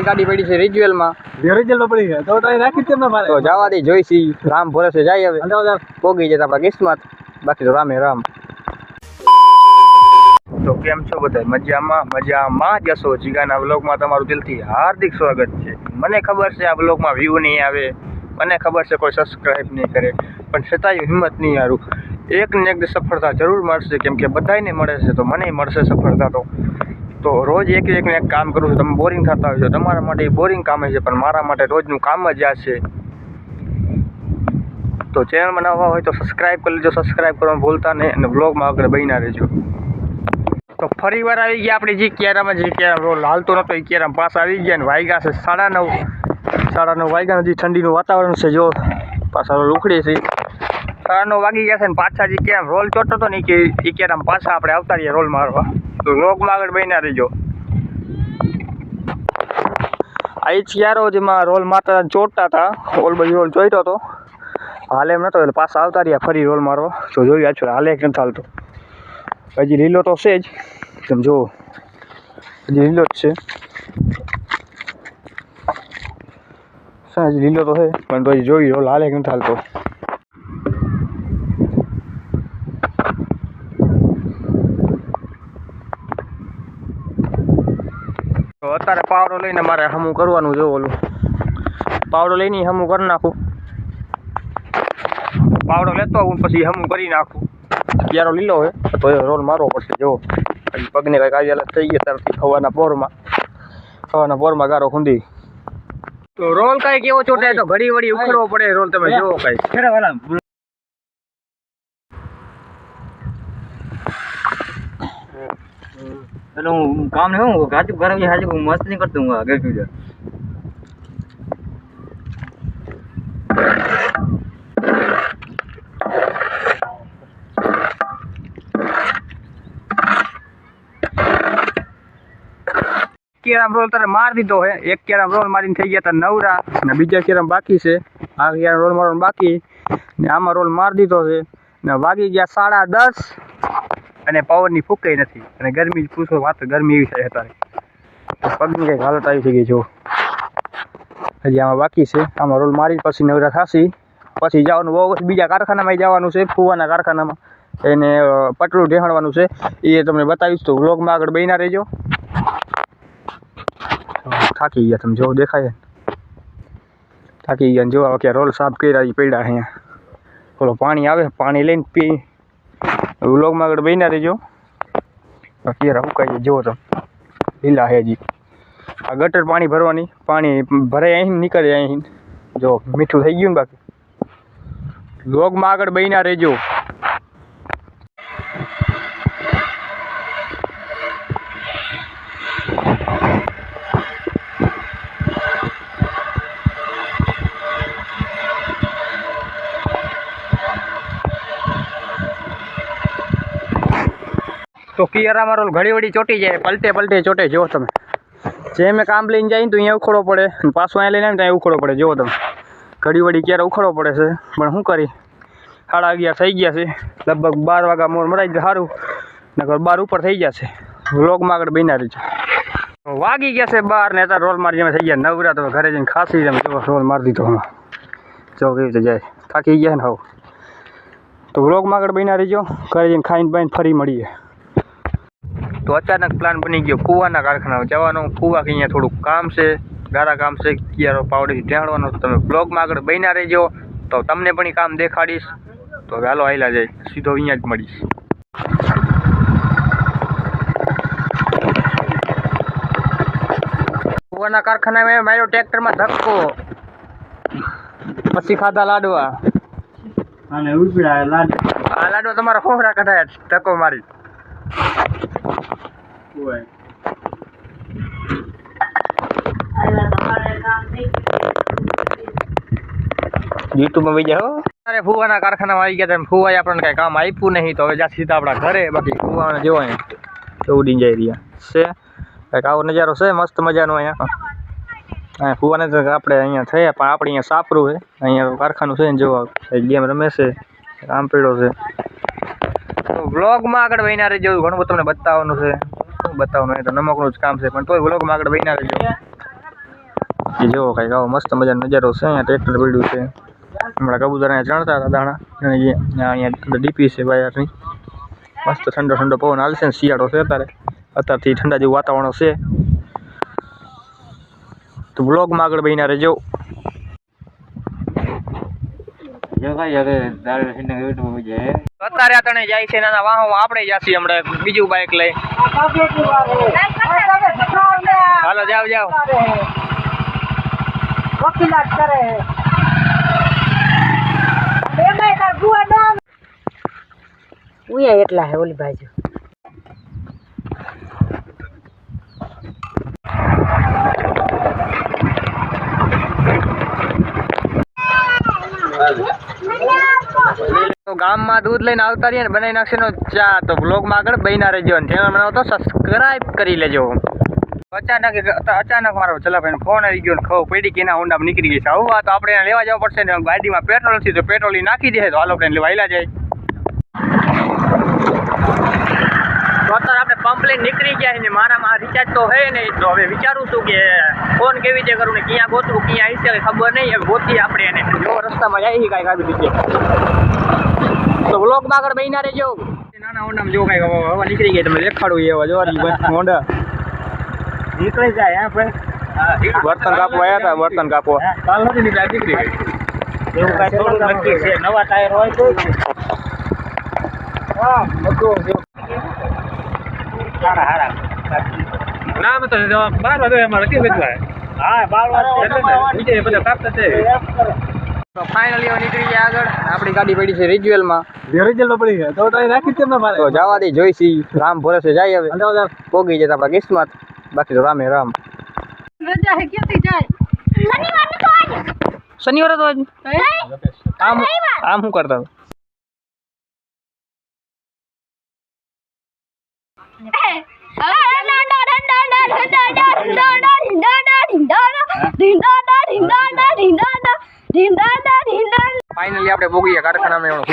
આપણી ગાડી પડી છે રિજ્યુઅલમાં પડી ગયા તો રાખી તેમ મારે તો જવા દે જોઈશી રામ ભરોસે જાય હવે પોગી જતા આપણા કિસ્મત બાકી તો રામે રામ તો કેમ છો બધા મજામાં જશો જીગાના વ્લોગમાં તમારું દિલથી હાર્દિક સ્વાગત છે મને ખબર છે આ વ્લોગમાં વ્યૂ નહીં આવે મને ખબર છે કોઈ સબસ્ક્રાઈબ નહીં કરે પણ છતાંય હિંમત નહીં હારું એક ને એક સફળતા જરૂર મળશે કેમ કે બધાને મળે છે તો મને મળશે સફળતા તો રોજ એક ને એક કામ કરું છું તમે બોરિંગ થતા હોય છો તમારા માટે બોરિંગ કામ છે પણ મારા માટે રોજનું કામ જ આ છે તો ચેનલમાં નવા હોય તો સબસ્ક્રાઈબ કરી લેજો સબસ્ક્રાઈબ કરવાનું ભૂલતા નહીં અને વ્લોગમાં આગળ બન્યા રહેજો તો ફરી વાર આવી ગયા આપણે જે કેરામાં રોલ હાલતો નહોતો એ કેરામાં પાસ આવી ગયા ને વાગ્યા છે 9:30 વાગ્યા હજી ઠંડીનું વાતાવરણ છે જો પાછા રોલ ઉખડે છે 9:30 વાગી ગયા છે ને પાછા જે કેરામ રોલ ચોટતો હતો ને એ કેરામાં પાછા આપણે આવતા રહીએ રોલ મારવા તો વ્લોગમાં આગળ બન્યા રહેજો આ ક્યારો જેમાં રોલ મારતા ચોટતા હતા ઓલ બાજુ રોલ ચોટ્યો હતો હાલે એમ નતો એટલે પાછા આવતા રહ્યા ફરી રોલ મારવા તો જોઈ આછો હાલે એક નથી હાલતો હજી લીલો તો છે જ તમે જુઓ હજી લીલો જ છે હજી લીલો તો છે પણ પછી જોઈ રોલ હાલે એક નથી હાલતો તો અત્યારે પાવડો લઈને મારે હમું કરવાનું જો ઓલું પાવડો લઈને હમું કરી નાખું પાવડો લેતો આવું પછી હમું કરી નાખું ક્યારો લીલો હોય તો એ રોલ મારવો પડશે જો પગને કંઈક આવી હાલત થઈ ગયા ત્યારથી ખવાના પોરમાં ગારો ખૂંદી તો રોલ કાંઈ કેવો ચોટાય તો ઘડી વળી ઉખડવો પડે રોલ તમે જોવો કાંઈ चलो काम नहीं हूँ गाजू घर में हाजी मस्त नहीं करता हूँ आगे क्यों કેરામ રોલ તારે માર દીધો હે એક કેરામ રોલ મારીને થઈ ગયા તા નવરા ને બીજા કેરામ બાકી છે આ કેરામ રોલ મારવાનો બાકી ને આમાં રોલ માર દીધો છે ને વાગી ગયા 10:30 અને પાવરની ફૂંકાઈ નથી અને ગરમી પૂછો વાત ગરમી એવી થાય અત્યારે પગની કંઈક હાલત આવી થઈ ગઈ જો હજી આમાં બાકી છે આમાં રોલ મારી પછી નવરા થાશી પછી જવાનું બહુ બીજા કારખાનામાં જવાનું છે ફુવાના કારખાનામાં એને પટરું ઢેહાડવાનું છે એ તમને બતાવીશ તો વ્લોગમાં આગળ બન્યા રહેજો થાકી ગયા તમે જો દેખાય થાકી ગયા જો કે રોલ સાફ કર્યા પડ્યા અહીંયા ઓલો પાણી આવે પાણી લઈને પી વ્લોગમાં આગળ બન્યા રહેજો કેરા ઉકાઈ જુઓ તમે લીલા હેજી આ ગટર પાણી ભરવાની પાણી ભરાય અહીં નીકળે અહીં જો મીઠું થઈ ગયું ને બાકી વ્લોગમાં આગળ બન્યા રહેજો તો કિયારામાં રોલ ઘડી વળી ચોટી જાય પલટે ચોટે જો તમે જે મેં કામ લઈને જાય તો અહીંયા ઉખડવો પડે પાછું અહીંયા લઈને આવે ત્યાં ઉખડવો પડે જુઓ તમે ઘડી વળી ક્યારે ઉખડવો પડે છે પણ શું કરી 11:30 થઈ ગયા છે લગભગ 12 વાગ્યા મોર મરાઈ જાય સારું નકર 12 ઉપર થઈ ગયા છે વ્લોગમાં આગળ બન્યા રહેજો વાગી ગયા છે 12 ને અત્યારે રોલ મારી જેમ થઈ ગયા નવરા તો ઘરે જઈને ખાસી જેમ જો રોલ મારી દીધો હમણાં જો કેવી રીતે જાય થાકી ગયા ને હવે તો વ્લોગમાં આગળ બન્યા રહેજો ઘરે જઈને ખાઈને બાઈને ફરી મળીએ તો અચાનક પ્લાન બની ગયો ફુવાના કારખાનામાં જવાનું ફુવા કે અહીંયા થોડુંક કામ છે ગારા કામ છે ક્યારો પાવડીથી ઢેણવાનો તમે બ્લોગમાં આગળ બન્યા રહેજો તો તમને પણ એ કામ દેખાડીશ તો હાલો આયલા જાય સીધો અહીંયા જ મળીશ ફુવાના કારખાનામાં માર્યો ટ્રેક્ટરમાં ધક્કો પછી ખાધા લાડવા અને ઉપડા લાડવા તમારા ફોફરા કઢાયા ધક્કો મારી યુટ્યુબમાં વહી જાઓ અરે ફુવાના કારખાનામાં આવી ગયા તમે ફુવાએ આપણને કાંઈ કામ આપ્યું નહીં તો હવે જા સીધા આપણા ઘરે બાકી ફુવાને જેવો અહીંયા ઉડીને જઈ રહ્યા છે કંઈક આવો નજારો છે મસ્ત મજાનો અહીંયા ફુવાને તો આપણે અહીંયા થયા પણ આપણે અહીંયા સાપરું છે અહીંયા કારખાનું છે ને જોવા ગેમ રમે છે કામ પડ્યો છે તો વ્લોગમાં આગળ બન્યા રહેજો ઘણું બધું તમને બતાવવાનું છે બતાવવાનું તો નમકનું જ કામ છે પણ તોય વ્લોગમાં આગળ બન્યા રહેજો બાકી જો કંઈક આવો મસ્ત મજાનો નજારો છે. અહીંયા ટ્રેક્ટર પડ્યું છે. હમણાં કબૂતર અહીંયા ચણતા હતા દાણા. અને અહીંયા ડીપી છે વાયરની. મસ્ત ઠંડો ઠંડો પવન હાલશે ને શિયાળો છે અત્યારથી ઠંડા જેવું વાતાવરણ છે. તો બ્લોગમાં આગળ બહીના રહેજો. જો ભાઈ હવે દાળ સિંહ યુટ્યુબ માં જાય અત્યારે આ તને જાય છે નાના વાહો આપણે જાસી હમણાં બીજું બાઇક લઈ. હાલો જાવ જાવ. વકીલાત કરે એમાં તાર ગુવા નામ ઉયા એટલા હે ઓલી બાજુ. તો ગામમાં દૂધ લઈને આવતા રહીએ ને બનાવી નાખશે નો ચા. તો બ્લોગમાં આગળ બહીના રહેજો અને ચેનલ બનાવો તો સબસ્ક્રાઇબ કરી લેજો. અચાનક મારો ચલાભાઈ ફોન આવી ગયો ને ખબર પડી કે એના હોન્ડામાં નીકળી ગઈ છે. આવું તો આપણે એને લેવા જવા પડશે ને ગાડીમાં પેટ્રોલ નથી તો પેટ્રોલ નાખી દે તો હાલો આપણે લેવા આયલા જાય. તો અત્યારે આપણે પંપ લઈને નીકળી ગયા છે ને મારામાં રિચાર્જ તો હે નહીં. તો હવે વિચારું છું કે ફોન કેવી રીતે કરું ને ક્યાં ગોતવું ક્યાં આવી છે ખબર નહીં. હવે ગોતીએ આપણે એને જો રસ્તામાં જાય કાંઈક આવી રીતે. તો બ્લોગમાં આગળ બહીના રહેજો. નાના હોન્ડામાં જો કાંઈક હવા નીકળી ગઈ તમે દેખાડું એવા જો હોન્ડા નીકળી જાય આપણે બર્તન કાપવા આવ્યા હતા. બર્તન કાપવા કાલ નથી નીકળ્યા નીકળી ગઈ એવું કાંઈ થોડું નક્કી છે. નવા ટાયર હોય તો સારા સારા ના તો 12 વાગે અમારે કેવી વેચવાય. હા 12 વાગે નીચે બધા કાપતા છે. તો ફાઇનલી હવે નીકળી ગયા આગળ. આપણી ગાડી પડી છે રિજ્યુઅલમાં. રિઝલ્ટ પડી ગયા તો ટાયર રાખી છે મારે તો જવા દે જોઈશી. રામ ભરોસે જાય હવે પોગી જતા આપણા કિસ્મત. બાકી તો રામે રામ. રજા હે ક્યાંથી જાય શનિવારે તો આજ આમ શું કરતા ફાઇનલી આપણે પોગી ગયા કારખાનામાં.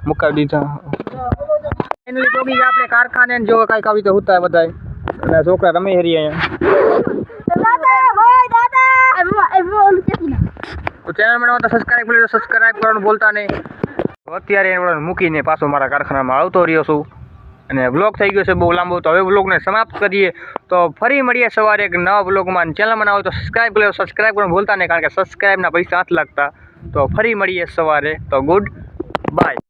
મુકાવી દીધા. ફાઇનલી પોગી ગયા આપણે કારખાને. જો કાંઈક આવી તો હોતા બધા અને છોકરા રમે હરી અહીંયા. તો ચેનલ બનાવવા તો સબસ્ક્રાઇબ કરવાનું ભૂલતા નહીં. અત્યારે એને મૂકીને પાછો મારા કારખાનામાં આવતો રહ્યો છું અને બ્લોગ થઈ ગયો છે બહુ લાંબો. તો હવે બ્લોગને સમાપ્ત કરીએ. તો ફરી મળીએ સવારે એક નવા બ્લોગમાં. ચેનલ બનાવો તો સબસ્ક્રાઇબ કરવાનું ભૂલતા નહીં કારણ કે સબસ્ક્રાઇબના પૈસા નથી લાગતા. તો ફરી મળીએ સવારે. તો ગુડ બાય.